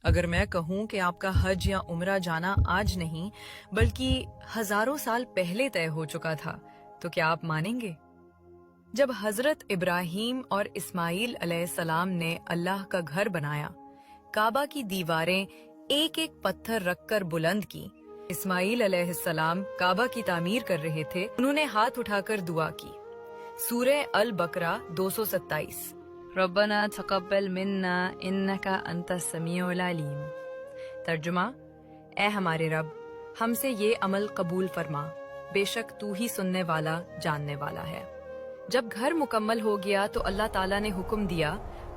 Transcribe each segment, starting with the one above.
अगर मैं कहूँ कि आपका हज या उम्रा जाना आज नहीं बल्कि हजारों साल पहले तय हो चुका था, तो क्या आप मानेंगे? जब हजरत इब्राहीम और इस्माइल अलैहिस्सलाम ने अल्लाह का घर बनाया, काबा की दीवारें एक एक पत्थर रखकर बुलंद की। इस्माइल अलैहिस्सलाम काबा की तामीर कर रहे थे, उन्होंने हाथ उठाकर दुआ की। सूरह अल बकरा 227। रब्बना तक़ब्बल मिन्ना इन्नका अंतस समीउल अलीम। तर्जुमा, ए हमारे रब, हमसे ये अमल कबूल फरमा, बेशक तू ही सुनने वाला जानने वाला है। जब घर मुकम्मल हो गया तो अल्लाह ताला ने हुक्म दिया,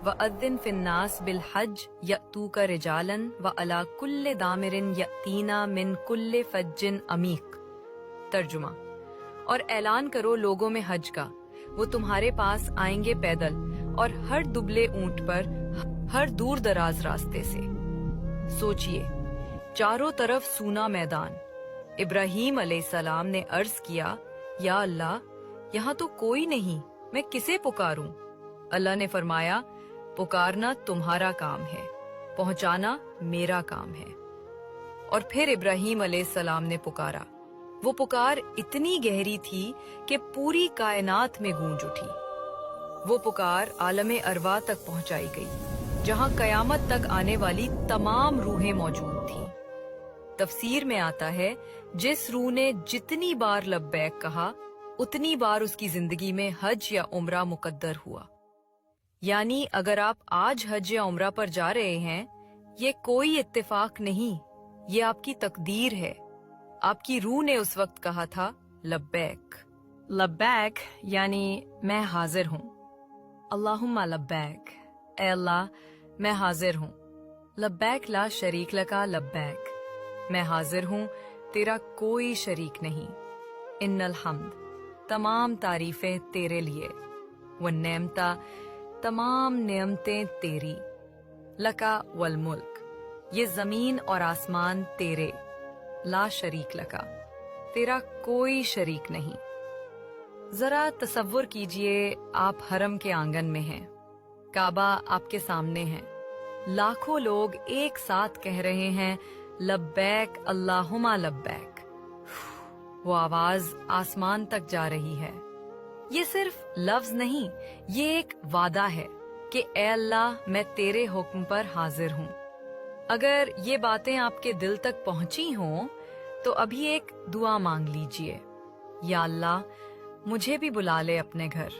वअद्दिन फिन्नास बिल हज यअतूका रिजालन व अला कुल्ले दामिरिन यअतीना मिन कुल्ले फज्जिन अमीक। तर्जुमा, और ऐलान करो लोगों में हज का, वो तुम्हारे पास आएंगे पैदल और हर दुबले ऊंट पर, हर दूर दराज रास्ते से। सोचिए, चारों तरफ सूना मैदान। इब्राहीम अलैहिस्सलाम ने अर्ज किया, या अल्लाह, यहाँ तो कोई नहीं, मैं किसे पुकारूं? अल्लाह ने फरमाया, पुकारना तुम्हारा काम है, पहुंचाना मेरा काम है। और फिर इब्राहीम अलैहिस्सलाम ने पुकारा। वो पुकार इतनी गहरी थी कि पूरी कायनात में गूंज उठी। वो पुकार आलमे अरवा तक पहुंचाई गई, जहां कयामत तक आने वाली तमाम रूहें मौजूद थीं। तफसीर में आता है, जिस रूह ने जितनी बार लब्बैक कहा, उतनी बार उसकी जिंदगी में हज या उम्रा मुकद्दर हुआ। यानी अगर आप आज हज या उम्रा पर जा रहे हैं, ये कोई इत्तेफाक नहीं, ये आपकी तकदीर है। आपकी रूह ने उस वक्त कहा था, लब्बैक। लब्बैक यानी मैं हाजिर हूँ। अल्लाहुम्मा लब्बैक, ए अल्लाह, मैं हाजिर हूँ। लब्बैक ला शरीक लका लब्बैक, मैं हाजिर हूँ, तेरा कोई शरीक नहीं। इन्नल हम्द, तमाम तारीफें तेरे लिए। व नेमता, तमाम नेमतें तेरी। लका वल मुल्क, ये जमीन और आसमान तेरे। ला शरीक लका, तेरा कोई शरीक नहीं। जरा तसव्वुर कीजिए, आप हरम के आंगन में हैं, काबा आपके सामने है, लाखों लोग एक साथ कह रहे हैं, लब्बैक अल्लाहुम्मा लब्बैक। वो आवाज आसमान तक जा रही है। ये सिर्फ लफ्ज नहीं, ये एक वादा है कि ए अल्लाह, मैं तेरे हुक्म पर हाजिर हूँ। अगर ये बातें आपके दिल तक पहुंची हों, तो अभी एक दुआ मांग लीजिए, या अल्लाह, मुझे भी बुला ले अपने घर,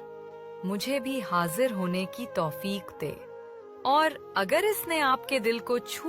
मुझे भी हाजिर होने की तौफीक दे। और अगर इसने आपके दिल को छू